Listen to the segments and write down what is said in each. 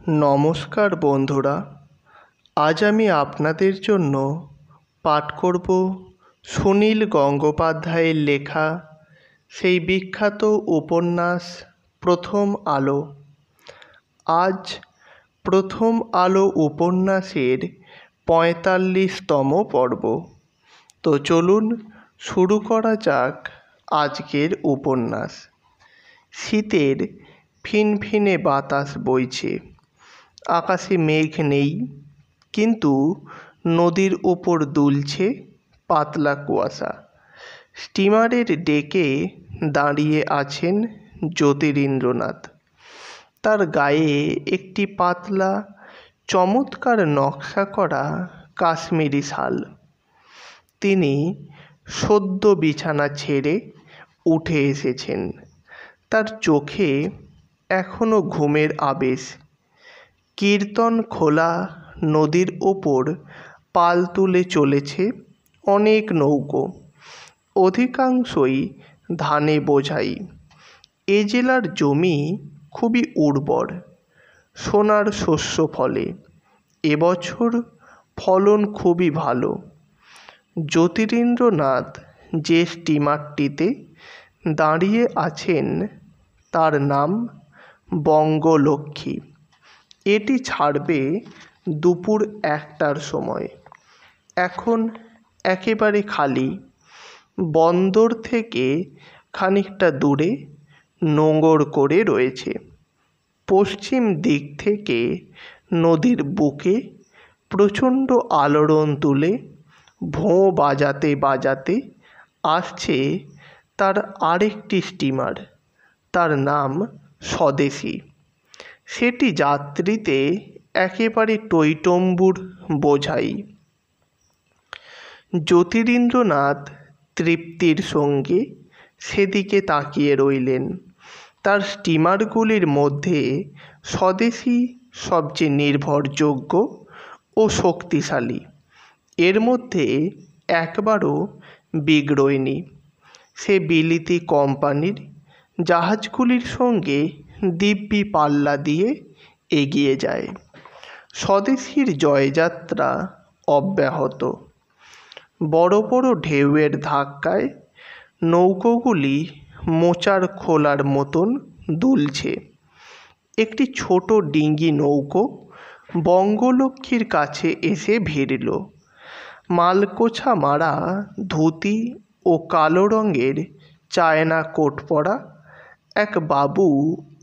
নমস্কার বন্ধুরা, আজ আমি আপনাদের জন্য পাঠ করব সুনীল গঙ্গোপাধ্যায়ের লেখা সেই বিখ্যাত উপন্যাস প্রথম আলো। আজ প্রথম আলো উপন্যাসের ৪৫তম পর্ব। তো চলুন শুরু করা যাক আজকের উপন্যাস। শীতের ফিনফিনে বাতাস বইছে, আকাশে মেঘ নেই, কিন্তু নদীর ওপর দুলছে পাতলা কুয়াশা। স্টিমারের ডেকে দাঁড়িয়ে আছেন জ্যোতিরিন্দ্রনাথ। তার গায়ে একটি পাতলা চমৎকার নকশা করা কাশ্মীরি শাল। তিনি সদ্য বিছানা ছেড়ে উঠে এসেছেন। তার চোখে এখনো ঘুমের আবেশ। কীর্তন খোলা নদীর ওপর পাল তুলে চলেছে অনেক নৌকো, অধিকাংশই ধানে বোঝাই। এ জেলার জমি খুবই উর্বর, সোনার শস্য ফলে। এবছর ফলন খুবই ভালো। জ্যোতিরিন্দ্রনাথ যে স্টিমারটিতে দাঁড়িয়ে আছেন তার নাম বঙ্গলক্ষ্মী। এটি ছাড়বে দুপুর ১টার সময়। এখন একেবারে খালি। বন্দর থেকে খানিকটা দূরে নোঙর করে রয়েছে। পশ্চিম দিক থেকে নদীর বুকে প্রচণ্ড আলোড়ন তুলে ভোঁ বাজাতে বাজাতে আসছে তার আরেকটি স্টিমার। তার নাম স্বদেশী। সেটি যাত্রীতে একেবারে টইটম্বুর বোঝাই। জ্যোতিরিন্দ্রনাথ তৃপ্তির সঙ্গে সেদিকে তাকিয়ে রইলেন। তার স্টিমারগুলির মধ্যে স্বদেশী সবচেয়ে নির্ভরযোগ্য ও শক্তিশালী। এর মধ্যে একবারও বিগড়োয়নি। সে বিলিতি কোম্পানির জাহাজগুলির সঙ্গে দিব্যি পাল্লা দিয়ে এগিয়ে যায়। স্বদেশীর জয়যাত্রা অব্যাহত। বড় বড় ঢেউয়ের ধাক্কায় নৌকোগুলি মোচার খোলার মতন দুলছে। একটি ছোট ডিঙি নৌকো বঙ্গলক্ষ্মীর কাছে এসে ভিড়ল। মালকোছা মারা ধুতি ও কালো রঙের চায়না কোট পরা এক বাবু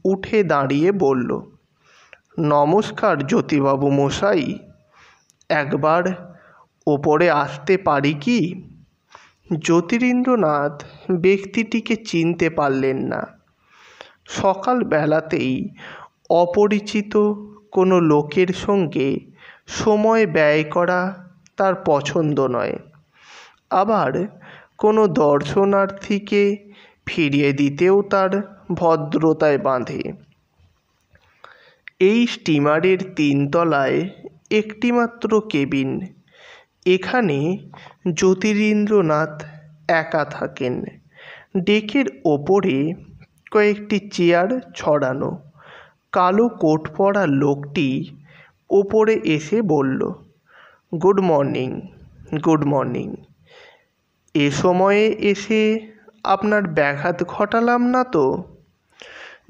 উঠে দাঁড়িয়ে বলল, নমস্কার জ্যোতিবাবু মশাই, একবার ওপরে আসতে পারি কি? জ্যোতিরিন্দ্রনাথ ব্যক্তিটিকে চিনতে পারলেন না। সকাল বেলাতেই অপরিচিত কোনো লোকের সঙ্গে সময় ব্যয় করা তার পছন্দ নয়। আবার কোনো দর্শনার্থীকে ফিরিয়ে দিতেও তার ভদ্রতায় বাঁধে। এই স্টিমারের ৩ তলায় একটিমাত্র কেবিন। এখানে জ্যোতিরিন্দ্রনাথ একা থাকেন। ডেকের ওপরে কয়েকটি চেয়ার ছড়ানো। কালো কোট পরা লোকটি ওপরে এসে বলল, গুড মর্নিং, গুড মর্নিং। এ সময়ে এসে আপনার ব্যাঘাত ঘটালাম না তো?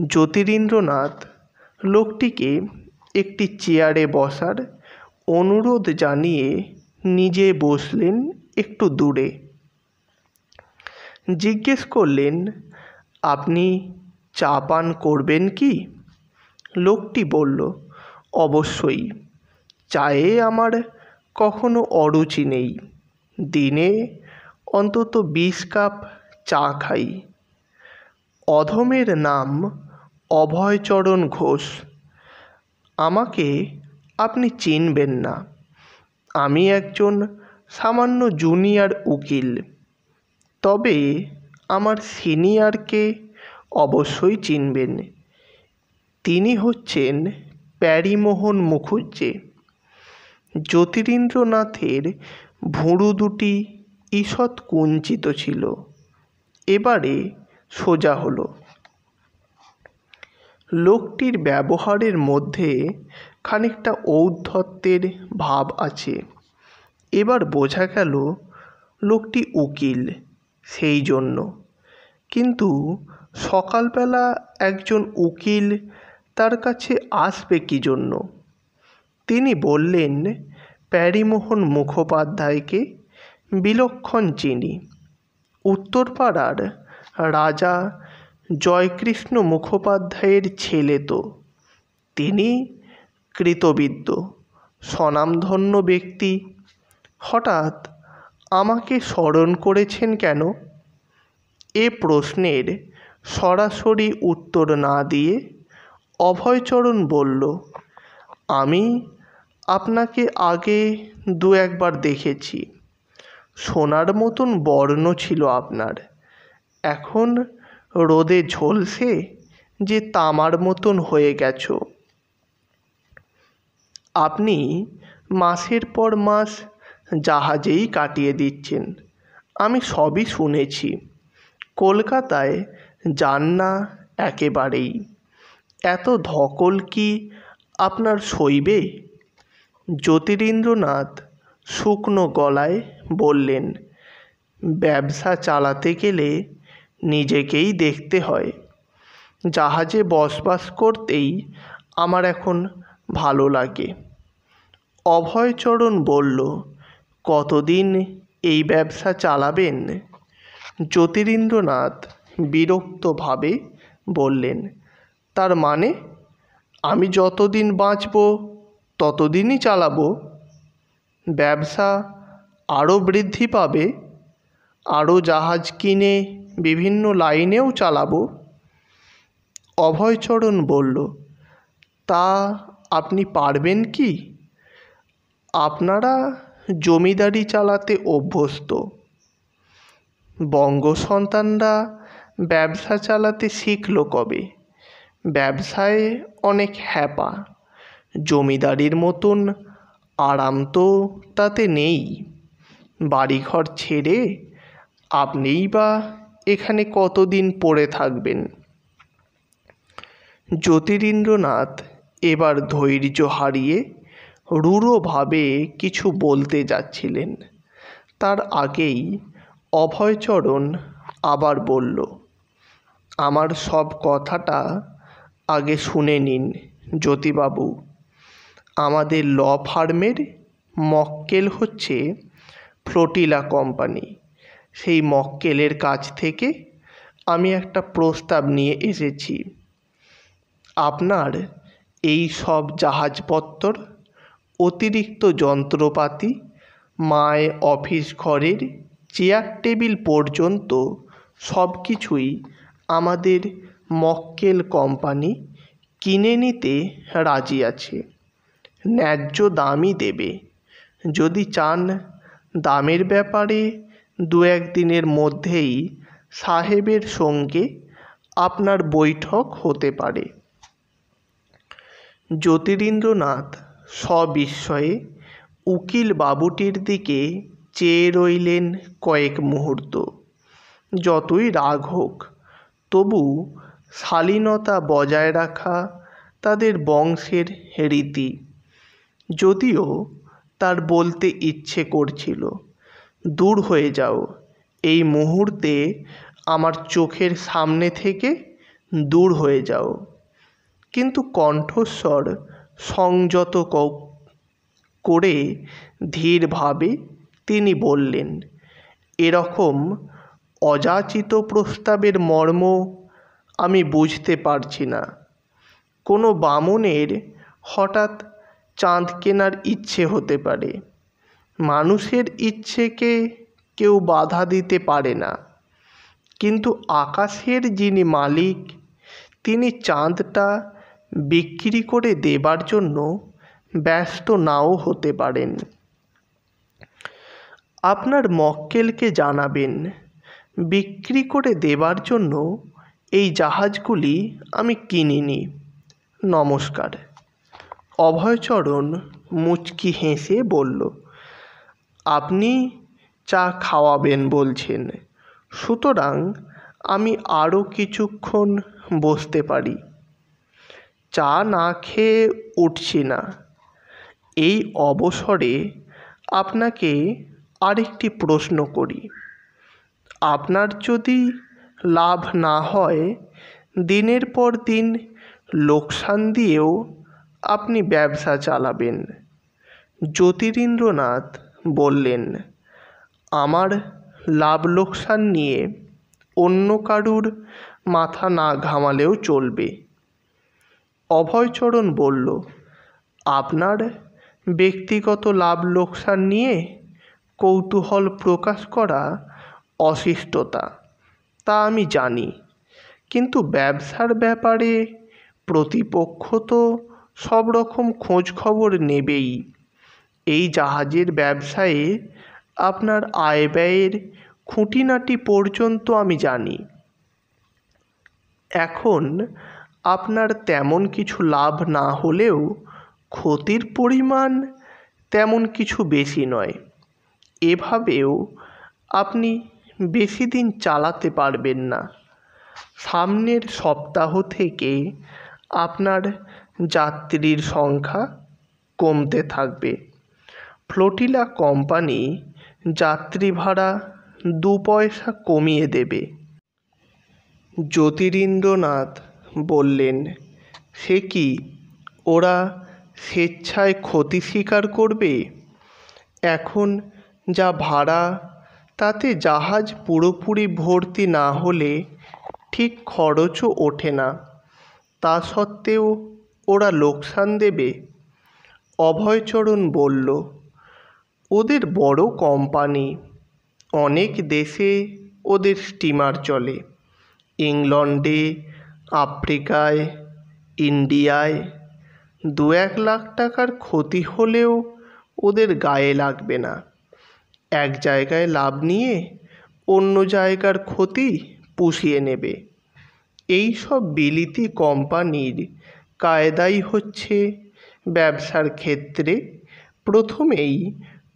জ্যোতিরিন্দ্রনাথ লোকটিকে একটি চেয়ারে বসার অনুরোধ জানিয়ে নিজে বসলেন একটু দূরে। জিজ্ঞেস করলেন, আপনি চা পান করবেন কি? লোকটি বলল, অবশ্যই। চায়ে আমার কখনো অরুচি নেই। দিনে অন্তত ২০ কাপ চা খাই। অধমের নাম অভয়চরণ ঘোষ। আমাকে আপনি চিনবেন না। আমি একজন সামান্য জুনিয়র উকিল। তবে আমার সিনিয়রকে অবশ্যই চিনবেন। তিনি হচ্ছেন প্যারীমোহন মুখুজ্জে। জ্যোতিরিন্দ্রনাথের ভুরু দুটি ঈষৎ কুঞ্চিত ছিল, এবারে সোজা হলো। লোকটির ব্যবহারের মধ্যে খানিকটা ঔদ্ধত্যের ভাব আছে। এবার বোঝা গেল লোকটি উকিল, সেই জন্য। কিন্তু সকালবেলা একজন উকিল তার কাছে আসবে কী জন্য? তিনি বললেন, প্যারীমোহন মুখোপাধ্যায়কে বিলক্ষণ চিনি। উত্তরপাড়ার রাজা জয়কৃষ্ণ মুখোপাধ্যায়ের ছেলে তো। তিনি কৃতবিদ্য, স্বনামধন্য ব্যক্তি। হঠাৎ আমাকে স্মরণ করেছেন কেন? এ প্রশ্নের সরাসরি উত্তর না দিয়ে অভয়চরণ বলল, আমি আপনাকে আগে দু একবার দেখেছি। সোনার মতন বর্ণ ছিল আপনার, এখন রোদে ঝলসে যে তামার মতন হয়ে গেছ। আপনি মাসের পর মাস জাহাজেই কাটিয়ে দিচ্ছেন, আমি সবই শুনেছি। কলকাতায় যান না একেবারেই। এত ধকল কি আপনার সইবে? জ্যোতিরিন্দ্রনাথ শুকনো গলায় বললেন, ব্যবসা চালাতে গেলে নিজেকেই দেখতে হয়। জাহাজে বসবাস করতেই আমার এখন ভালো লাগে। অভয়চরণ বলল, কতদিন এই ব্যবসা চালাবেন? জ্যোতিরিন্দ্রনাথ বিরক্তভাবে বললেন, তার মানে? আমি যতদিন বাঁচব ততদিনই চালাবো। ব্যবসা আরও বৃদ্ধি পাবে, আরও জাহাজ কিনে বিভিন্ন লাইনেও চালাবো। অভয়চরণ বলল, তা আপনি পারবেন কি? আপনারা জমিদারি চালাতে অভ্যস্ত। বঙ্গ সন্তানরা ব্যবসা চালাতে শিখল কবে? ব্যবসায় অনেক হ্যাপা, জমিদারির মতন আরাম তো তাতে নেই। বাড়িঘর ছেড়ে আপনিই বা এখানে কতদিন পড়ে থাকবেন? জ্যোতিরিন্দ্রনাথ এবার ধৈর্য হারিয়ে রূঢ়ভাবে কিছু বলতে যাচ্ছিলেন, তার আগেই অভয়চরণ আবার বলল, আমার সব কথাটা আগে শুনে নিন জ্যোতিবাবু। আমাদের ল ফার্মের মক্কেল হচ্ছে ফ্লোটিলা কোম্পানি। সেই মক্কেলের কাছ থেকে আমি একটা প্রস্তাব নিয়ে এসেছি। আপনার এই সব জাহাজপত্তর, অতিরিক্ত যন্ত্রপাতি, মায় অফিস ঘরের চেয়ার টেবিল পর্যন্ত সব কিছুই আমাদের মক্কেল কোম্পানি কিনে নিতে রাজি আছে। ন্যায্য দামই দেবে। যদি চান দামের ব্যাপারে দু একদিনের মধ্যেই সাহেবের সঙ্গে আপনার বৈঠক হতে পারে। জ্যোতিরিন্দ্রনাথ সবিস্ময়ে উকিল বাবুটির দিকে চেয়ে রইলেন কয়েক মুহূর্ত। যতই রাগ হোক, তবু শালীনতা বজায় রাখা তাদের বংশের রীতি। যদিও তার বলতে ইচ্ছে করছিল, দূর হয়ে যাও, এই মুহূর্তে আমার চোখের সামনে থেকে দূর হয়ে যাও। কিন্তু কণ্ঠস্বর সংযত করে ধীরভাবে তিনি বললেন, এরকম অযাচিত প্রস্তাবের মর্ম আমি বুঝতে পারছি না। কোনো বামুনের হঠাৎ চাঁদ কেনার ইচ্ছে হতে পারে। মানুষের ইচ্ছেকে কেউ বাধা দিতে পারে না, কিন্তু আকাশের যিনি মালিক, তিনি চাঁদটা বিক্রি করে দেবার জন্য ব্যস্ত নাও হতে পারেন। আপনার মক্কেলকে জানাবেন, বিক্রি করে দেবার জন্য এই জাহাজগুলি আমি কিনিনি। নমস্কার। অভয়চরণ মুচকি হেসে বলল, আপনি চা খাওয়াবেন বলছেন, সুতরাং আমি আরও কিছুক্ষণ বসতে পারি। চা না খেয়ে উঠছি না। এই অবসরে আপনাকে আরেকটি প্রশ্ন করি। আপনার যদি লাভ না হয়, দিনের পর দিন লোকসান দিয়েও আপনি ব্যবসা চালাবেন? জ্যোতিরিন্দ্রনাথ বললেন, আমার লাভ লোকসান নিয়ে অন্য কারুর মাথা না ঘামালেও চলবে। অভয়চরণ বলল, আপনার ব্যক্তিগত লাভ লোকসান নিয়ে কৌতূহল প্রকাশ করা অশিষ্টতা, তা আমি জানি, কিন্তু ব্যবসার ব্যাপারে প্রতিপক্ষ তো সব রকম খোঁজ খবর নেবেই। এই জাহাজের ব্যবসায়ে আপনার আয় ব্যয়ের খুঁটিনাটি পর্যন্ত আমি জানি। এখন আপনার তেমন কিছু লাভ না হলেও ক্ষতির পরিমাণ তেমন কিছু বেশি নয়। এভাবেও আপনি বেশি দিন চালাতে পারবেন না। সামনের সপ্তাহ থেকে আপনার যাত্রীর সংখ্যা কমতে থাকবে। ফ্লোটিলা কোম্পানি যাত্রী ভাড়া 2 পয়সা কমিয়ে দেবে। জ্যোতিরিন্দ্রনাথ বললেন, সে কি, ওরা স্বেচ্ছায় ক্ষতি স্বীকার করবে? এখন যা ভাড়া, তাতে জাহাজ পুরোপুরি ভর্তি না হলে ঠিক খরচও ওঠে না। তা সত্ত্বেও ওরা লোকসান দেবে? অভয়চরণ বলল, ওদের বড় কোম্পানি, অনেক দেশে ওদের স্টিমার চলে। ইংল্যান্ডে, আফ্রিকায়, ইন্ডিয়ায় 2-1 লাখ টাকার ক্ষতি হলেও ওদের গায়ে লাগবে না। এক জায়গায় লাভ নিয়ে অন্য জায়গার ক্ষতি পুষিয়ে নেবে। এই সব বিলিতি কোম্পানির কায়দাই হচ্ছে ব্যবসার ক্ষেত্রে প্রথমেই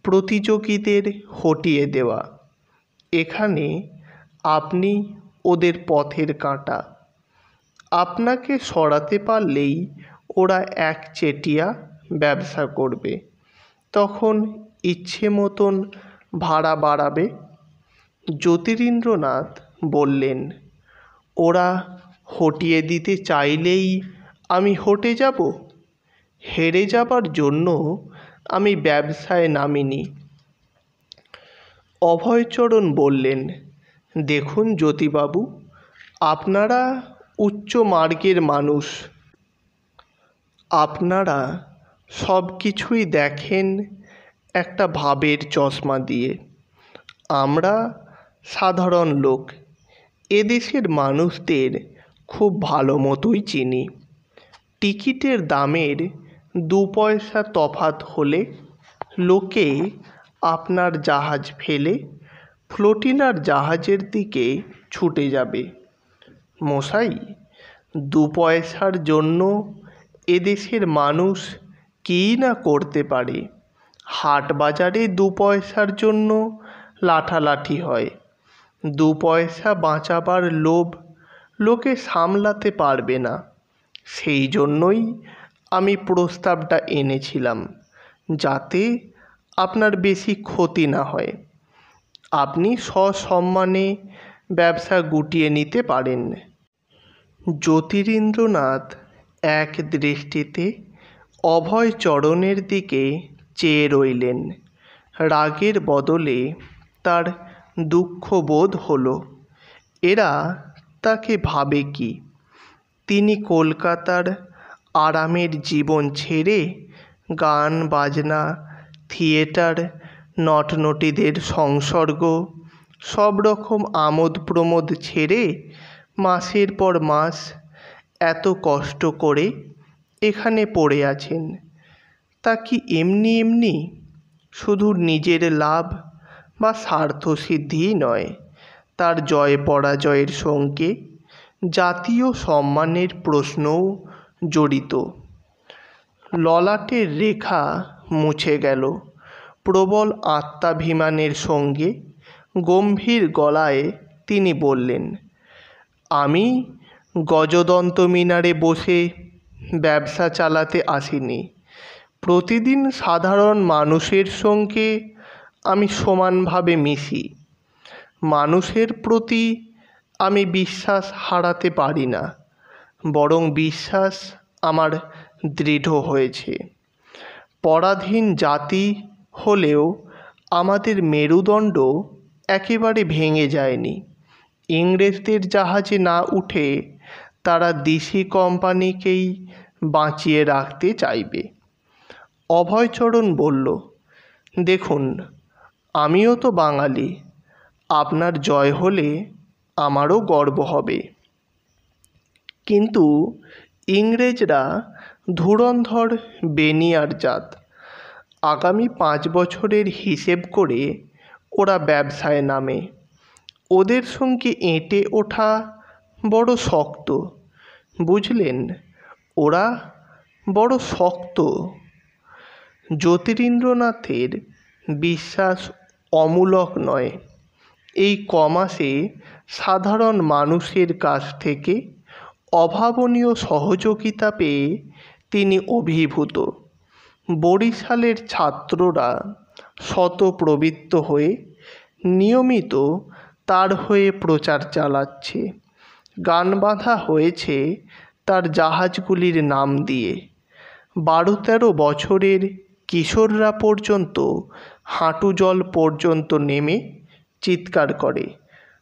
প্রতিযোগীদের হটিয়ে দেওয়া। এখানে আপনি ওদের পথের কাঁটা। আপনাকে সরাতে পারলেই ওরা একচেটিয়া ব্যবসা করবে। তখন ইচ্ছে মতন ভাড়া বাড়াবে। জ্যোতিরিন্দ্রনাথ বললেন, ওরা হটিয়ে দিতে চাইলেই আমি হটে যাব? হেরে যাবার জন্য আমি ব্যবসায় নামিনি। অভয়চরণ বললেন, দেখুন জ্যোতিবাবু, আপনারা উচ্চ মার্গের মানুষ। আপনারা সব কিছুই দেখেন একটা ভাবের চশমা দিয়ে। আমরা সাধারণ লোক এদেশের মানুষদের খুব ভালো মতোই চিনি। টিকিটের দামের 2 পয়সা তফাৎ হলে লোকে আপনার জাহাজ ফেলে ফ্লোটিলার জাহাজের দিকে ছুটে যাবে। মশাই, 2 পয়সার জন্য এদেশের মানুষ কী না করতে পারে। হাট বাজারে 2 পয়সার জন্য লাঠালাঠি হয়। 2 পয়সা বাঁচাবার লোভ লোকে সামলাতে পারবে না। সেই জন্যই আমি প্রস্তাবটা এনেছিলাম, যাতে আপনার বেশি ক্ষতি না হয়। আপনি সসম্মানে ব্যবসা গুটিয়ে নিতে পারেন। জ্যোতিরিন্দ্রনাথ এক দৃষ্টিতে অভয়চরণের দিকে চেয়ে রইলেন। রাগের বদলে তার দুঃখবোধ হলো। এরা তাকে ভাবে কি? তিনি কলকাতার আরামের জীবন ছেড়ে গান বাজনা, থিয়েটার, নটনটীদের সংসর্গ, সব রকম আমোদ প্রমোদ ছেড়ে মাসের পর মাস এত কষ্ট করে এখানে পড়ে আছেন। তা কি এমনি এমনি? শুধু নিজের লাভ বা স্বার্থসিদ্ধিই নয়, তার জয় পরাজয়ের সঙ্গে জাতীয় সম্মানের প্রশ্নও জড়িত। ললাটের রেখা মুছে গেল। প্রবল আত্মাভিমানের সঙ্গে গম্ভীর গলায় তিনি বললেন, আমি গজদন্ত মিনারে বসে ব্যবসা চালাতে আসিনি। প্রতিদিন সাধারণ মানুষের সঙ্গে আমি সমানভাবে মিশি। মানুষের প্রতি আমি বিশ্বাস হারাতে পারি না, বরং বিশ্বাস আমার দৃঢ় হয়েছে। পরাধীন জাতি হলেও আমাদের মেরুদণ্ড একেবারে ভেঙে যায়নি। ইংরেজদের জাহাজে না উঠে তারা দিশি কোম্পানিকেই বাঁচিয়ে রাখতে চাইবে। অভয়চরণ বলল, দেখুন, আমিও তো বাঙালি। আপনার জয় হলে আমারও গর্ব হবে। কিন্তু ইংরেজরা ধুরন্ধর বেনিয়ার জাত। আগামী 5 বছরের হিসেব করে ওরা ব্যবসায় নামে। ওদের সঙ্গে এঁটে ওঠা বড় শক্ত, বুঝলেন? ওরা বড় শক্ত। জ্যোতিরিন্দ্রনাথের বিশ্বাস অমূলক নয়। এই কমাসে সাধারণ মানুষের কাছ থেকে অভাবনীয় সহযোগিতা পেয়ে তিনি অভিভূত। বরিশালের ছাত্ররা শতপ্রবৃত্ত হয়ে নিয়মিত তার হয়ে প্রচার চালাচ্ছে। গান বাঁধা হয়েছে তার জাহাজগুলির নাম দিয়ে। 12-13 বছরের কিশোররা পর্যন্ত হাঁটু জল পর্যন্ত নেমে চিৎকার করে,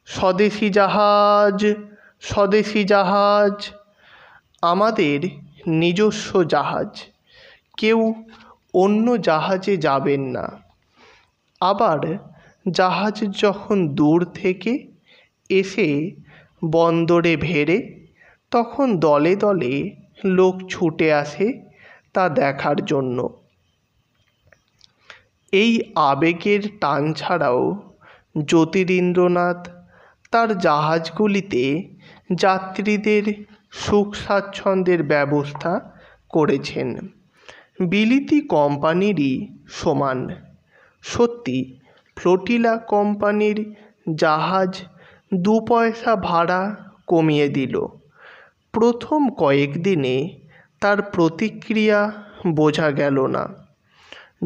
স্বদেশি জাহাজ, স্বদেশি জাহাজ। আমাদের নিজস্ব জাহাজ, কেউ অন্য জাহাজে যাবেন না। আবার জাহাজ যখন দূর থেকে এসে বন্দরে ভেড়ে, তখন দলে দলে লোক ছুটে আসে তা দেখার জন্য। এই আবেগের টান ছাড়াও জ্যোতিরিন্দ্রনাথ তার জাহাজগুলিতে যাত্রীদের সুখ স্বাচ্ছন্দ্যের ব্যবস্থা করেছেন বিলিতি কোম্পানিরই সমান। সত্যি, ফ্লোটিলা কোম্পানির জাহাজ 2 পয়সা ভাড়া কমিয়ে দিল। প্রথম কয়েকদিনে তার প্রতিক্রিয়া বোঝা গেল না।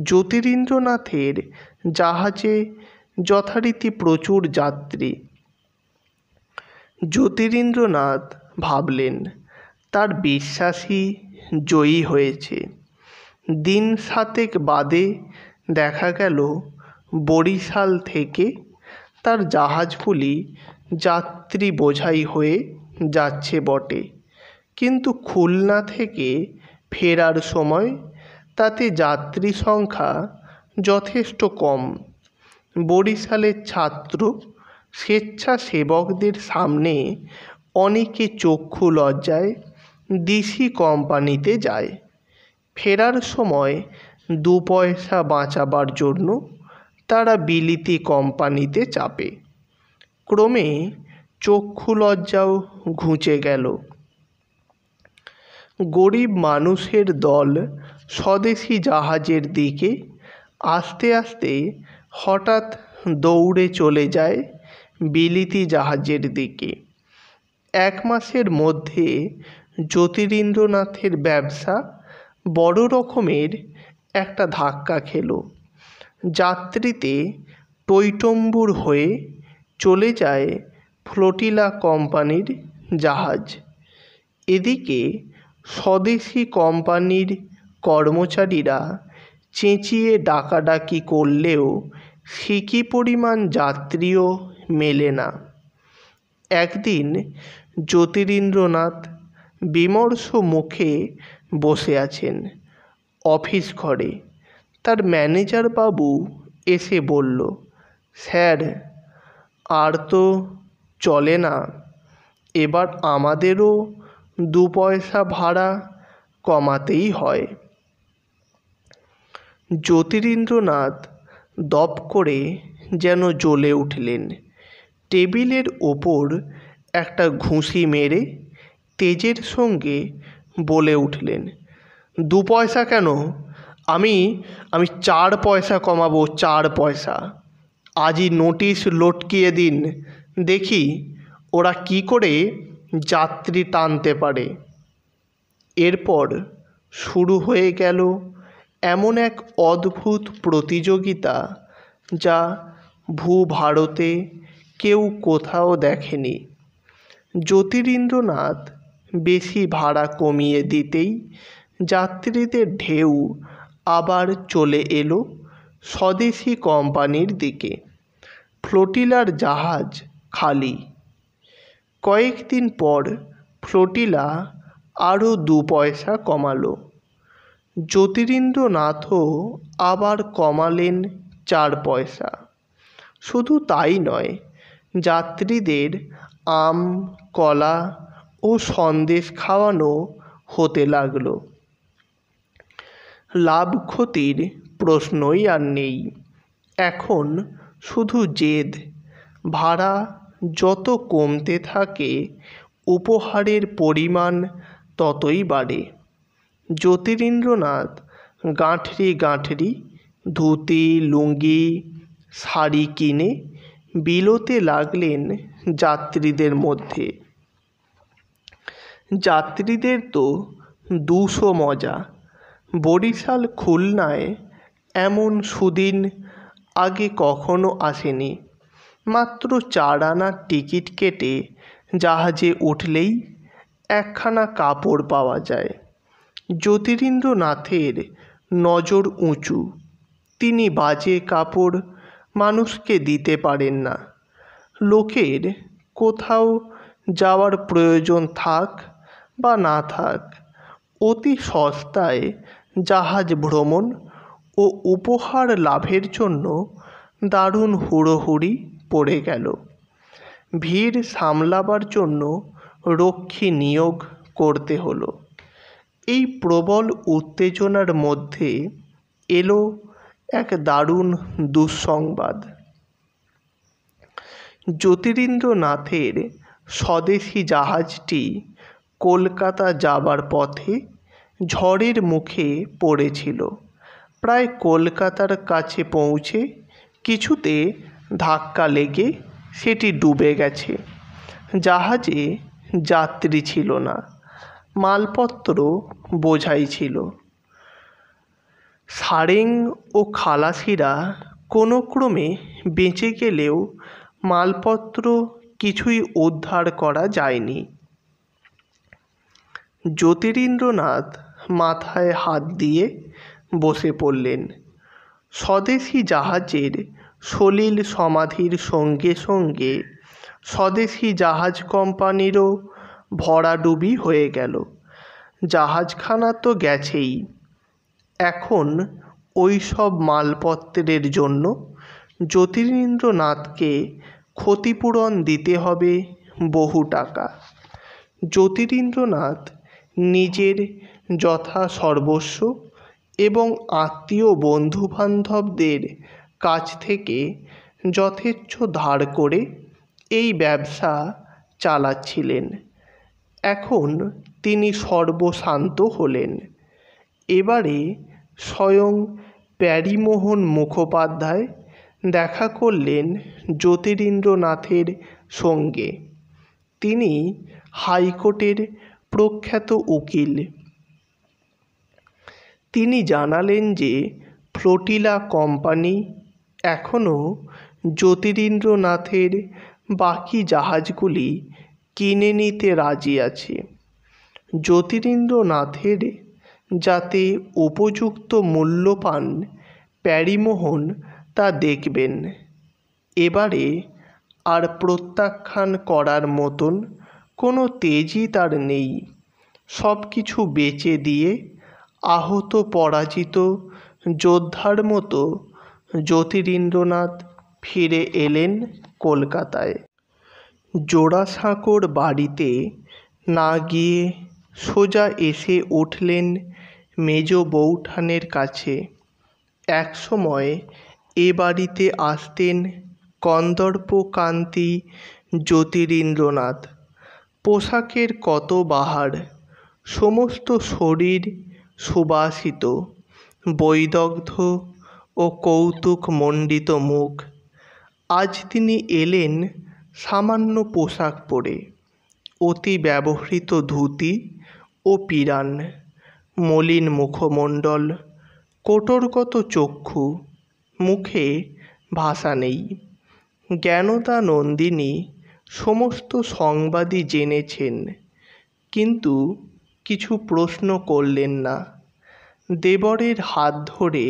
জ্যোতিরিন্দ্রনাথের জাহাজে যথারীতি প্রচুর যাত্রী। জ্যোতিরিন্দ্রনাথ ভাবলেন তার বিশ্বাসই জয়ী হয়েছে। দিন 7 বাদে দেখা গেল বরিশাল থেকে তার জাহাজগুলি যাত্রী বোঝাই হয়ে যাচ্ছে বটে, কিন্তু খুলনা থেকে ফেরার সময় তাতে যাত্রী সংখ্যা যথেষ্ট কম। বরিশালের ছাত্র স্বেচ্ছাসেবকদের সামনে অনেকে চক্ষু লজ্জায় দিশি কোম্পানিতে যায়। ফেরার সময় 2 পয়সা বাঁচাবার জন্য তারা বিলিতি কোম্পানিতে চাপে। ক্রমে চক্ষু লজ্জাও ঘুচে গেল। গরিব মানুষের দল স্বদেশি জাহাজের দিকে আস্তে আস্তে হঠাৎ দৌড়ে চলে যায় বিলিতি জাহাজের দিকে। 1 মাসের মধ্যে জ্যোতিরিন্দ্রনাথের ব্যবসা বড় রকমের একটা ধাক্কা খেল। যাত্রীতে টইটম্বুর হয়ে চলে যায় ফ্লোটিলা কোম্পানির জাহাজ। এদিকে স্বদেশি কোম্পানির কর্মচারীরা চেঁচিয়ে ডাকাডাকি করলেও সিকি পরিমাণ যাত্রীও মেলে না। একদিন জ্যোতিরিন্দ্রনাথ বিমর্ষ মুখে বসে আছেন অফিস ঘরে। তার ম্যানেজার বাবু এসে বলল, স্যার, আর তো চলে না। এবার আমাদেরও 2 পয়সা ভাড়া কমাতেই হয়। জ্যোতিরিন্দ্রনাথ দপ করে যেন জ্বলে উঠলেন। টেবিলের ওপর একটা ঘুষি মেরে তেজের সঙ্গে বলে উঠলেন, 2 পয়সা কেন? আমি 4 পয়সা কমাবো, 4 পয়সা। আজই নোটিশ লটকিয়ে দিন, দেখি ওরা কি করে যাত্রী টানতে পারে। এরপর শুরু হয়ে গেল এমন এক অদ্ভুত প্রতিযোগিতা যা ভূভারতে কেউ কোথাও দেখেনি। জ্যোতিরিন্দ্রনাথ বেশি ভাড়া কমিয়ে দিতেই যাত্রীদের ঢেউ আবার চলে এলো স্বদেশি কোম্পানির দিকে। ফ্লোটিলার জাহাজ খালি। কয়েকদিন পর ফ্লোটিলা আরও 2 পয়সা কমালো। জ্যোতিরিন্দ্রনাথও আবার কমালেন 4 পয়সা। শুধু তাই নয়, যাত্রীদের আম, কলা ও সন্দেশ খাওয়ানো হতে লাগলো। লাভ ক্ষতির প্রশ্নই আর নেই। এখন শুধু জেদ। ভাড়া যত কমতে থাকে উপহারের পরিমাণ ততই বাড়ে। জ্যোতিরিন্দ্রনাথ গাঁঠরি গাঁঠরি ধুতি, লুঙ্গি, শাড়ি কিনে বিলোতে লাগলেন যাত্রীদের মধ্যে। যাত্রীদের তো 200 মজা। বরিশাল খুলনায় এমন সুদিন আগে কখনো আসেনি। মাত্র 4 আনার টিকিট কেটে জাহাজে উঠলেই একখানা কাপড় পাওয়া যায়। জ্যোতিরিন্দ্রনাথের নজর উঁচু। তিনি বাজে কাপড় মানুষকে দিতে পারেন না। লোকের কোথাও যাওয়ার প্রয়োজন থাক বা না থাক, অতি সস্তায় জাহাজ ভ্রমণ ও উপহার লাভের জন্য দারুণ হুড়োহুড়ি পড়ে গেল। ভিড় সামলাবার জন্য রক্ষী নিয়োগ করতে হলো। এই প্রবল উত্তেজনার মধ্যে এলো এক দারুণ দুঃসংবাদ। জ্যোতিরিন্দ্রনাথের স্বদেশি জাহাজটি কলকাতা যাবার পথে ঝড়ের মুখে পড়েছিল। প্রায় কলকাতার কাছে পৌঁছে কিছুতে ধাক্কা লেগে সেটি ডুবে গেছে। জাহাজে যাত্রী ছিল না, মালপত্র বোঝাই ছিল। সারেং ও খালাসিরা কোনো ক্রমে বেঁচে গেলেও মালপত্র কিছুই উদ্ধার করা যায়নি। জ্যোতিরিন্দ্রনাথ মাথায় হাত দিয়ে বসে পড়লেন। স্বদেশি জাহাজের সলিল সমাধির সঙ্গে সঙ্গে স্বদেশি জাহাজ কোম্পানিরও ভরাডুবি হয়ে গেল। জাহাজখানা তো গেছেই, এখন ওই সব মালপত্রের জন্য জ্যোতিরিন্দ্রনাথকে ক্ষতিপূরণ দিতে হবে বহু টাকা। জ্যোতিরিন্দ্রনাথ নিজের যথাসর্বস্ব এবং আত্মীয় বন্ধুবান্ধবদের কাছ থেকে যথেচ্ছ ধার করে এই ব্যবসা চালাচ্ছিলেন। এখন তিনি সর্বশান্ত হলেন। এবারে স্বয়ং প্যারীমোহন মুখোপাধ্যায় দেখা করলেন জ্যোতিরিন্দ্রনাথের সঙ্গে। তিনি হাইকোর্টের প্রখ্যাত উকিল। তিনি জানালেন যে ফ্লোটিলা কোম্পানি এখনও জ্যোতিরিন্দ্রনাথের বাকি জাহাজগুলি কিনে নিতে রাজি আছে। জ্যোতিরিন্দ্রনাথের যাতে উপযুক্ত মূল্য পান প্যারীমোহন তা দেখবেন। এবারে আর প্রত্যাখ্যান করার মতন কোনো তেজই তার নেই। সব কিছু বেচে দিয়ে আহত পরাজিত যোদ্ধার মতো জ্যোতিরিন্দ্রনাথ ফিরে এলেন কলকাতায়। জোড়াসাঁকোর বাড়িতে না গিয়ে সোজা এসে উঠলেন মেজ বৌঠানের কাছে। একসময় এ বাড়িতে আসতেন কন্দর্পকান্তি জ্যোতিরিন্দ্রনাথ। পোশাকের কত বাহার, সমস্ত শরীর সুবাসিত, বৈদগ্ধ ও কৌতুকমণ্ডিত মুখ। আজ তিনি এলেন সামান্য পোশাক পরে, অতি ব্যবহৃত ধুতি ও পিরান, মলিন মুখমণ্ডল, কোটরগত চক্ষু, মুখে ভাষা নেই। জ্ঞানদা নন্দিনী সমস্ত সংবাদই জেনেছেন, কিন্তু কিছু প্রশ্ন করলেন না। দেবরের হাত ধরে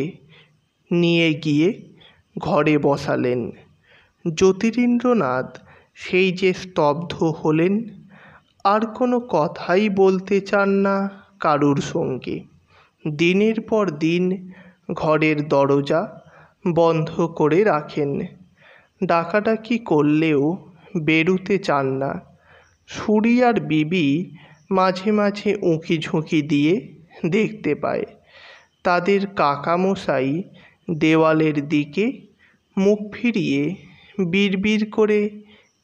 নিয়ে গিয়ে ঘরে বসালেন। জ্যোতিরিন্দ্রনাথ সেই যে স্তব্ধ হলেন, আর কোনো কথাই বলতে চান না কারুর সঙ্গে। দিনের পর দিন ঘরের দরজা বন্ধ করে রাখেন। ডাকাডাকি করলেও বেরুতে চান না। ছুরি আর বিবি মাঝে মাঝে উঁকি ঝুঁকি দিয়ে দেখতে পায়। তাদের কাকামশাই দেওয়ালের দিকে মুখ ফিরিয়ে বিড়বিড় করে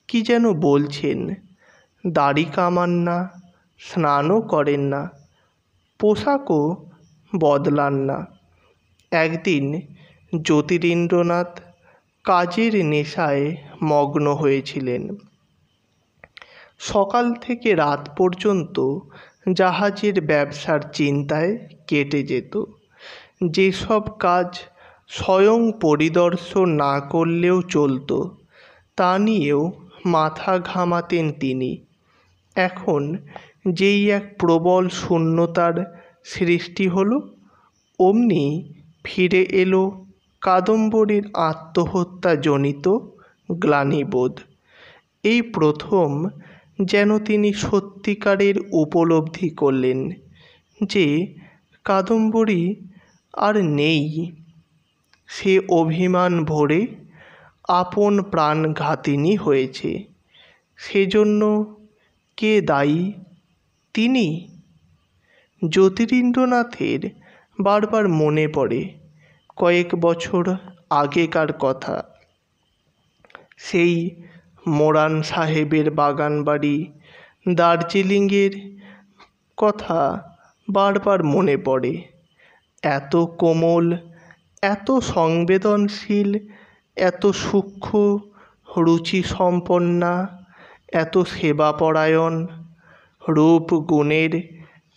কি যেন বলছেন। দাড়ি কামান না, স্নানও করেন না, পোশাকও বদলান না। একদিন জ্যোতিরিন্দ্রনাথ কাজের নেশায় মগ্ন হয়েছিলেন। সকাল থেকে রাত পর্যন্ত জাহাজের ব্যবসার চিন্তায় কেটে যেত। যেসব কাজ স্বয়ং পরিদর্শন না করলেও চলত, তা নিয়েও মাথা ঘামাতেন তিনি। এখন যেই এক প্রবল শূন্যতার সৃষ্টি হলো, অমনি ফিরে এলো কাদম্বরীর আত্মহত্যাজনিত গ্লানিবোধ। এই প্রথম যেন তিনি সত্যিকারের উপলব্ধি করলেন যে কাদম্বরী আর নেই। সে অভিমান ভরে আপন প্রাণঘাতিনী হয়েছে। সেজন্য কে দায়ী? তিনি। জ্যোতিরিন্দ্রনাথের বারবার মনে পড়ে কয়েক বছর আগেকার কথা। সেই মোরান সাহেবের বাগানবাড়ি, দার্জিলিংয়ের কথা বারবার মনে পড়ে। এত কোমল, এত সংবেদনশীল, এত সূক্ষ্ম রুচিসম্পন্না, এত সেবাপরায়ণ, রূপ গুণের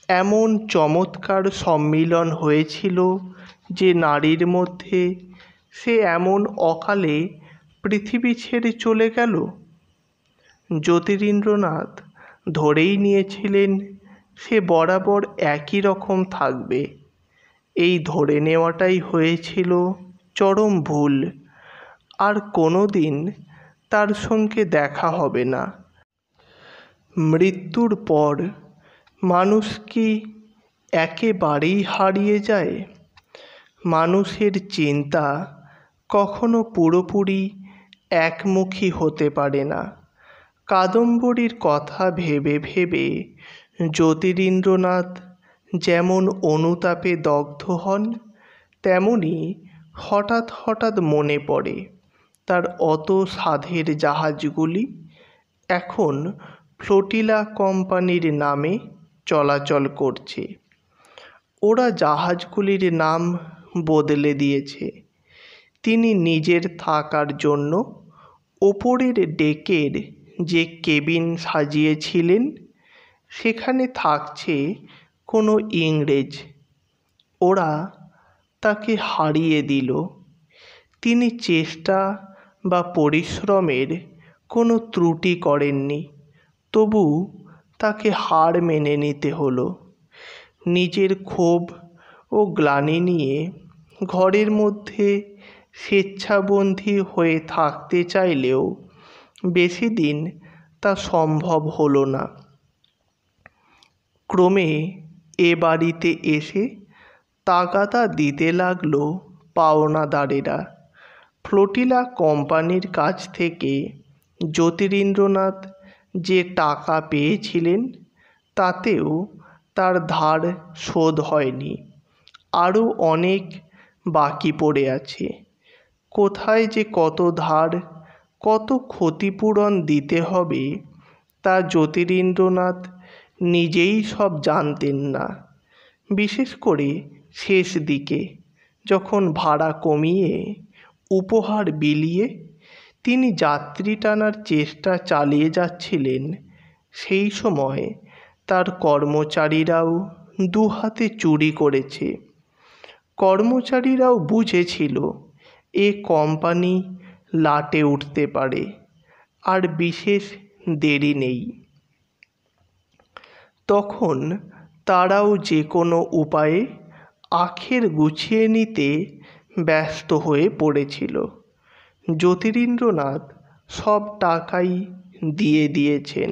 এমন চমৎকার সম্মিলন হয়েছিল যে নারীর মধ্যে সে এমন অকালে পৃথিবী ছেড়ে চলে গেল। জ্যোতিরিন্দ্রনাথ ধরেই নিয়েছিলেন সে বরাবর একই রকম থাকবে। এই ধরে নেওয়াটাই হয়েছিল চরম ভুল। আর কোনো দিন তার সঙ্গে দেখা হবে না। মৃত্যুর পর মানুষ কি একেবারেই হারিয়ে যায়? মানুষের চিন্তা কখনো পুরোপুরি একমুখী হতে পারে না। কাদম্বরীর কথা ভেবে ভেবে জ্যোতিরিন্দ্রনাথ যেমন অনুতাপে দগ্ধ হন, তেমনি হঠাৎ হঠাৎ মনে পড়ে তার অত সাধের জাহাজগুলি এখন ফ্লোটিলা কোম্পানির নামে চলাচল করছে। ওরা জাহাজগুলির নাম বদলে দিয়েছে। তিনি নিজের থাকার জন্য ওপরের ডেকের যে কেবিন সাজিয়েছিলেন, সেখানে থাকছে কোনো ইংরেজ। ওরা তাকে হারিয়ে দিল। তিনি চেষ্টা বা পরিশ্রমের কোনো ত্রুটি করেননি, তবু তাকে হার মেনে নিতে হলো। নিজের ক্ষোভ ও গ্লানি নিয়ে ঘরের মধ্যে স্বেচ্ছাবন্দী হয়ে থাকতে চাইলেও বেশি দিন তা সম্ভব হলো না। ক্রমে এ বাড়িতে এসে তাগাদা দিতে লাগলো পাওনাদারেরা। ফ্লোটিলা কোম্পানির কাছ থেকে জ্যোতিরিন্দ্রনাথ যে টাকা পেয়েছিলেন, তাতেও তার ধার শোধ হয়নি। আরও অনেক বাকি পড়ে আছে। কোথায় যে কত ধার, কত ক্ষতিপূরণ দিতে হবে, তা জ্যোতিরিন্দ্রনাথ নিজেই সব জানতেন না। বিশেষ করে শেষ দিকে, যখন ভাড়া কমিয়ে উপহার বিলিয়ে তিনি যাত্রী টানার চেষ্টা চালিয়ে যাচ্ছিলেন, সেই সময় তার কর্মচারীরাও দুহাতে চুরি করেছে। কর্মচারীরাও বুঝেছিল এ কোম্পানি লাটে উঠতে পারে, আর বিশেষ দেরি নেই। তখন তারাও যে কোনো উপায়ে আখের গুছিয়ে নিতে ব্যস্ত হয়ে পড়েছিল। জ্যোতিরিন্দ্রনাথ সব টাকাই দিয়ে দিয়েছেন,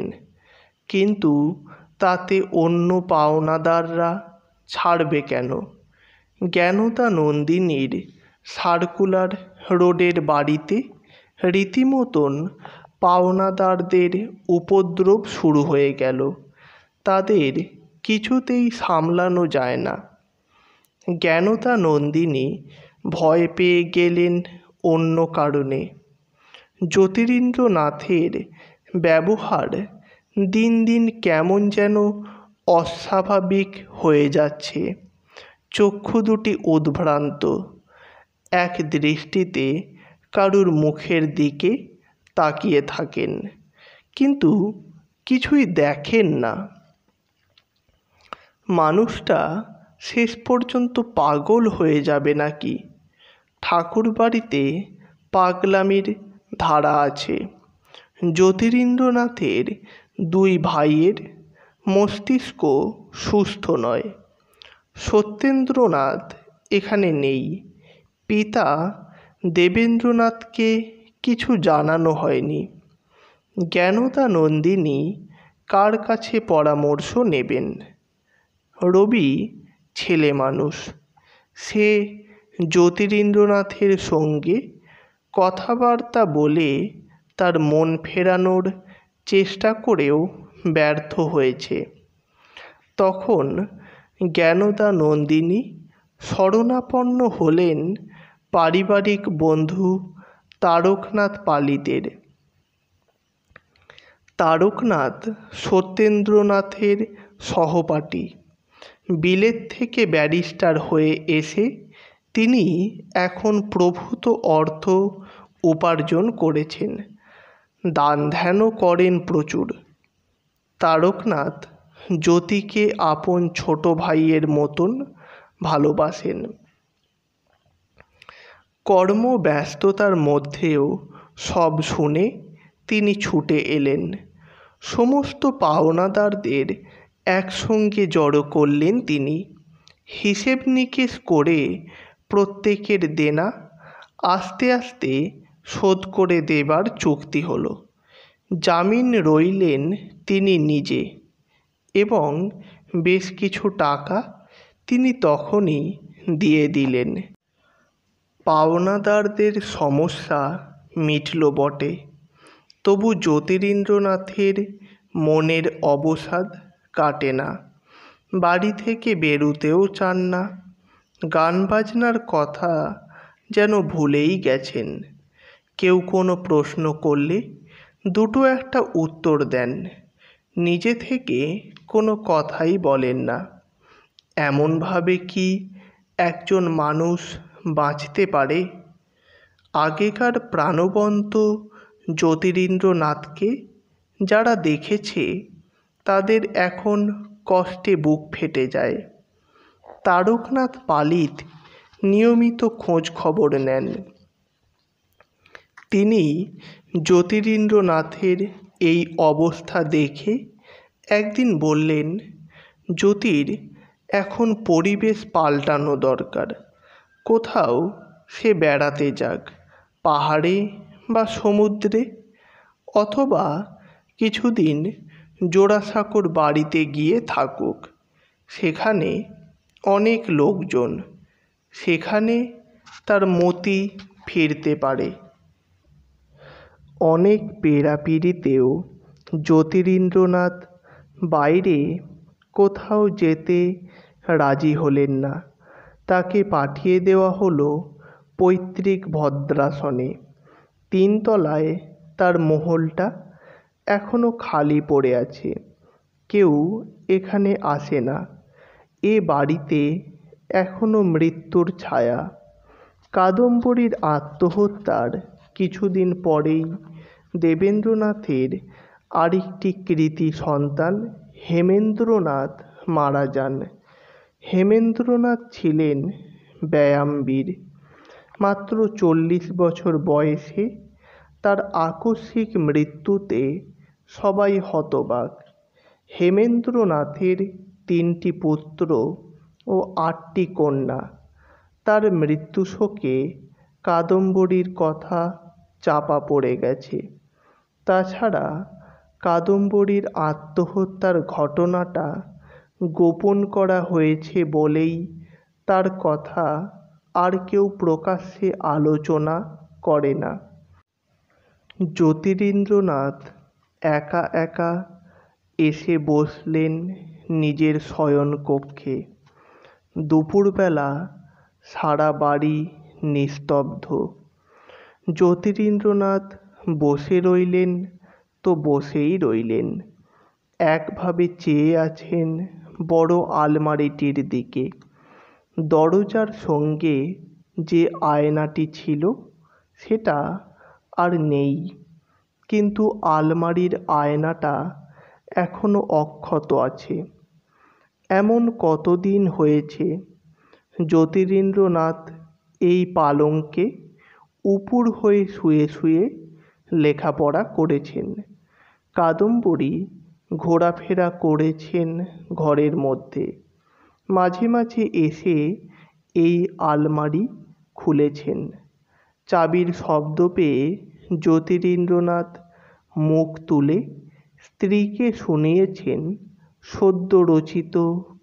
কিন্তু তাতে অন্য পাওনাদাররা ছাড়বে কেন? জ্ঞানদা নন্দিনীর সার্কুলার রোডের বাড়িতে রীতিমতন পাওনাদারদের উপদ্রব শুরু হয়ে গেল। তাদের কিছুতেই সামলানো যায় না। জ্ঞানদা নন্দিনী ভয় পেয়ে গেলেন অন্য কারণে। জ্যোতিরিন্দ্রনাথের ব্যবহার দিন দিন কেমন যেন অস্বাভাবিক হয়ে যাচ্ছে। চক্ষু দুটি উদ্ভ্রান্ত, এক দৃষ্টিতে কারুর মুখের দিকে তাকিয়ে থাকেন, কিন্তু কিছুই দেখেন না। মানুষটা শেষ পর্যন্ত পাগল হয়ে যাবে নাকি? ঠাকুর বাড়িতে পাগলামির ধারা আছে। জ্যোতিরিন্দ্রনাথের দুই ভাইয়ের মস্তিষ্ক সুস্থ নয়। সত্যেন্দ্রনাথ এখানে নেই। পিতা দেবেন্দ্রনাথকে কিছু জানানো হয়নি। জ্ঞানদা নন্দিনী কার কাছে পরামর্শ নেবেন? রবি ছেলে মানুষ, সে জ্যোতিরিন্দ্রনাথের সঙ্গে কথাবার্তা বলে তার মন ফেরানোর চেষ্টা করেও ব্যর্থ হয়েছে। তখন জ্ঞানদা নন্দিনী শরণাপন্ন হলেন পারিবারিক বন্ধু তারকনাথ পালিতের। তারকনাথ সত্যেন্দ্রনাথের সহপাঠী। বিলেত থেকে ব্যারিস্টার হয়ে এসে তিনি এখন প্রভূত অর্থ উপার্জন করেছেন। দান ধ্যানও করেন প্রচুর। তারকনাথ জ্যোতিকে আপন ছোট ভাইয়ের মতন ভালোবাসেন। কর্মব্যস্ততার মধ্যেও সব শুনে তিনি ছুটে এলেন। সমস্ত পাওনাদারদের একসঙ্গে জড়ো করলেন তিনি। হিসেব নিকেশ করে প্রত্যেকের দেনা আস্তে আস্তে শোধ করে দেবার চুক্তি হলো। জামিন রইলেন তিনি নিজে, এবং বেশ কিছু টাকা তিনি তখনই দিয়ে দিলেন। পাওনাদারদের সমস্যা মিটল বটে, তবু জ্যোতিরিন্দ্রনাথের মনের অবসাদ কাটে না। বাড়ি থেকে বেরুতেও চান না। গান বাজনার কথা যেন ভুলেই গেছেন। কেউ কোনো প্রশ্ন করলে দুটো একটা উত্তর দেন, নিজে থেকে কোনো কথাই বলেন না। এমনভাবে কি একজন মানুষ বাঁচতে পারে? আগেকার প্রাণবন্ত জ্যোতিরিন্দ্রনাথকে যারা দেখেছে তাদের এখন কষ্টে বুক ফেটে যায়। তারকনাথ পালিত নিয়মিত খোঁজ খবর নেন। তিনি জ্যোতিরিন্দ্রনাথের এই অবস্থা দেখে একদিন বললেন, জ্যোতির এখন পরিবেশ পাল্টানো দরকার। কোথাও সে বেড়াতে যাক, পাহাড়ে বা সমুদ্রে, অথবা কিছুদিন জোড়াসাঁকোর বাড়িতে গিয়ে থাকুক। সেখানে অনেক লোকজন, সেখানে তার মতি ফিরতে পারে। অনেক পীড়াপিড়িতেও জ্যোতিরিন্দ্রনাথ বাইরে কোথাও যেতে রাজি হলেন না। তাকে পাঠিয়ে দেওয়া হলো পৈতৃক ভদ্রাসনে। 3 তলায় তার মহলটা এখনো খালি পড়ে আছে। কেউ এখানে আসে না। এ বাড়িতে এখনো মৃত্যুর ছায়া। কাদম্বরীর আত্মহত্যার কিছুদিন পরেই দেবেন্দ্রনাথের আরেকটি কৃতি সন্তান হেমেন্দ্রনাথ মারা যান। হেমেন্দ্রনাথ ছিলেন ব্যায়ামবীর। মাত্র 40 বছর বয়সে তার আকস্মিক মৃত্যুতে সবাই হতবাক। হেমেন্দ্রনাথের 3টি পুত্র ও 8টি কন্যা। তার মৃত্যুশোকে কাদম্বরীর কথা চাপা পড়ে গেছে। তাছাড়া কাদম্বরীর আত্মহত্যার ঘটনাটা গোপন করা হয়েছে বলেই তার কথা আর কেউ প্রকাশ্যে আলোচনা করে না। জ্যোতিরিন্দ্রনাথ একা একা এসে বসলেন নিজের শয়নকক্ষে। দুপুরবেলা সারা বাড়ি নিস্তব্ধ। জ্যোতিরিন্দ্রনাথ বসে রইলেন তো বসেই রইলেন, একভাবে চেয়ে আছেন বড় আলমারিটির দিকে। দরজার সঙ্গে যে আয়নাটি ছিল সেটা আর নেই, কিন্তু আলমারির আয়নাটা এখনো অক্ষত আছে। এমন কতদিন হয়েছে জ্যোতিরিন্দ্রনাথ এই পালঙ্কে উপুর হয়ে শুয়ে শুয়ে লেখাপড়া করেছেন। কাদম্বরী ঘোরাফেরা করেছেন ঘরের মধ্যে। মাঝে মাঝে এসে এই আলমারি খুলেছেন। চাবির শব্দ পেয়ে জ্যোতিরিন্দ্রনাথ মুখ তুলে স্ত্রীকে শুনিয়েছেন সদ্য রচিত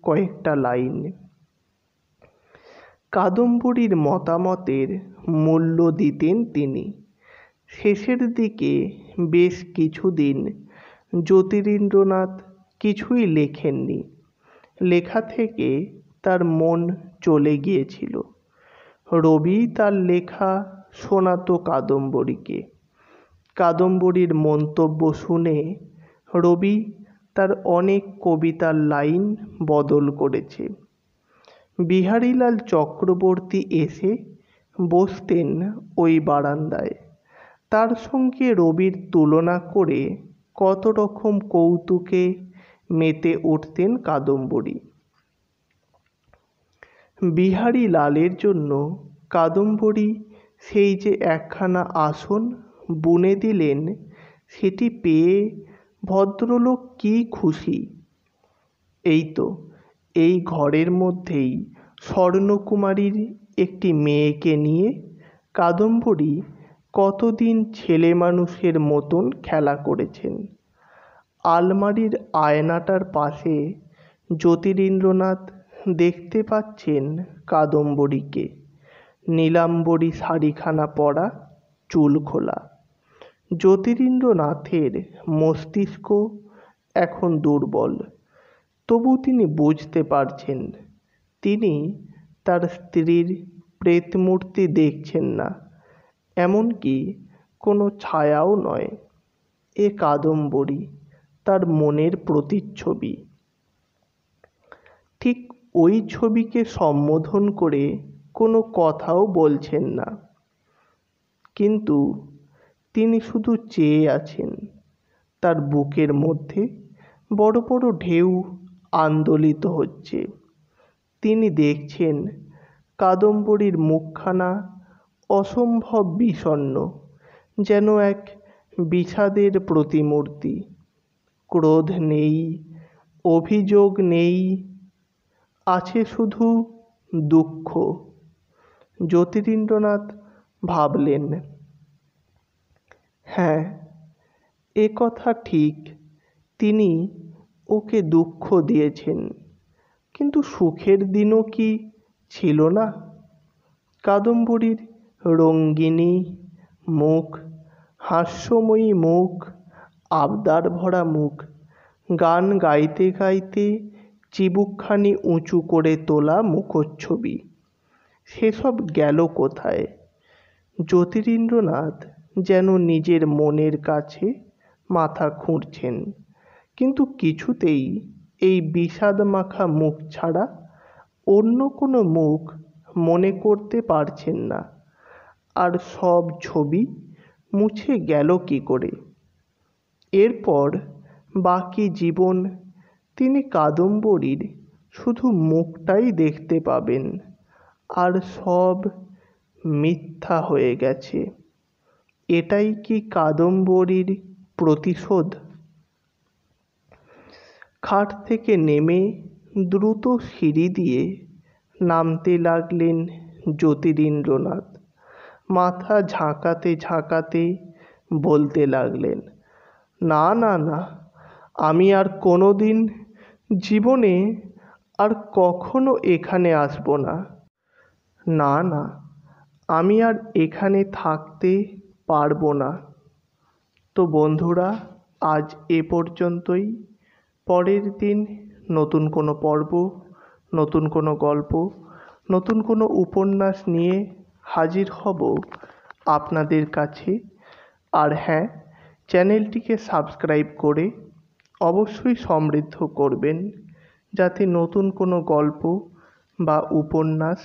কয়েকটা লাইন। কাদম্বরীর মতামতের মূল্য দিতেন তিনি। শেষের দিকে বেশ কিছুদিন জ্যোতিরিন্দ্রনাথ কিছুই লেখেননি। লেখা থেকে তার মন চলে গিয়েছিল। রবি তার লেখা শোনাতো কাদম্বরীকে। কাদম্বরীর মন্তব্য শুনে রবি তার অনেক কবিতার লাইন বদল করেছে। বিহারীলাল চক্রবর্তী এসে বসতেন ওই বারান্দায়। তার সঙ্গে রবির তুলনা করে কত রকম কৌতুকে মেতে উঠতেন কাদম্বরী। বিহারীলালের জন্য কাদম্বরী সেই যে একখানা আসন বুনে দিলেন, সেটি পেয়ে ভদ্রলোক কি খুশি। এই তো এই ঘরের মধ্যেই স্বর্ণকুমারীর একটি মেয়েকে নিয়ে কাদম্বরী কতদিন ছেলে মানুষের মতন খেলা করেছেন। আলমারির আয়নাটার পাশে জ্যোতিরিন্দ্রনাথ দেখতে পাচ্ছেন কাদম্বরীকে, নীলাম্বরী শাড়িখানা পরা, চুল খোলা। জ্যোতিরিন্দ্রনাথের মস্তিষ্ক এখন দুর্বল, তবু তিনি বুঝতে পারছেন তিনি তার স্ত্রীর প্রেতমূর্তি দেখছেন না, এমনকি কোনো ছায়াও নয়। এ কাদম্বরী তার মনের প্রতিচ্ছবি। ঠিক ওই ছবিকে সম্বোধন করে কোনো কথাও বলছেন না, কিন্তু তিনি শুধু চেয়ে আছেন। তার বুকের মধ্যে বড় বড় ঢেউ আন্দোলিত হচ্ছে। তিনি দেখছেন কাদম্বরীর মুখখানা অসম্ভব বিষণ্ণ, যেন এক বিষাদের প্রতিমূর্তি। ক্রোধ নেই, অভিযোগ নেই, আছে শুধু দুঃখ। জ্যোতিরিন্দ্রনাথ ভাবলেন, হ্যাঁ, এ কথা ঠিক, তিনি ওকে দুঃখ দিয়েছেন, কিন্তু সুখের দিনও কি ছিল না? কাদম্বরীর রঙ্গিনী মুখ, হাস্যময়ী মুখ, আবদার ভরা মুখ, গান গাইতে গাইতে চিবুকখানি উঁচু করে তোলা মুখচ্ছবি, সেসব গেল কোথায়? জ্যোতিরিন্দ্রনাথ যেন নিজের মনের কাছে মাথা খুঁড়ছেন, কিন্তু কিছুতেই এই বিষাদমাখা মুখ ছাড়া অন্য কোনো মুখ মনে করতে পারছেন না। আর সব ছবি মুছে গেল কি করে? এরপর বাকি জীবন তিনি কাদম্বরীর শুধু মুখটাই দেখতে পাবেন, আর সব মিথ্যা হয়ে গেছে। এটাই কি কাদম্বরীর প্রতিশোধ? খাট থেকে নেমে দ্রুত সিঁড়ি দিয়ে নামতে লাগলেন জ্যোতিরিন্দ্রনাথ। মাথা ঝাঁকাতে ঝাঁকাতে বলতে লাগলেন, না না না, আমি আর কোনো দিন জীবনে আর কখনো এখানে আসব না। না না, আমি আর এখানে থাকতে পারবো না। তো বন্ধুরা, আজ এ পর্যন্তই। পরের দিন নতুন কোনো পর্ব, নতুন কোনো গল্প, নতুন কোনো উপন্যাস নিয়ে হাজির হব আপনাদের কাছে। আর হ্যাঁ, চ্যানেলটিকে সাবস্ক্রাইব করে অবশ্যই সমৃদ্ধ করবেন, যাতে নতুন কোনো গল্প বা উপন্যাস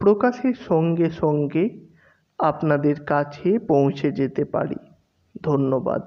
প্রকাশের সঙ্গে সঙ্গে আপনাদের কাছে পৌঁছে যেতে পারি। ধন্যবাদ।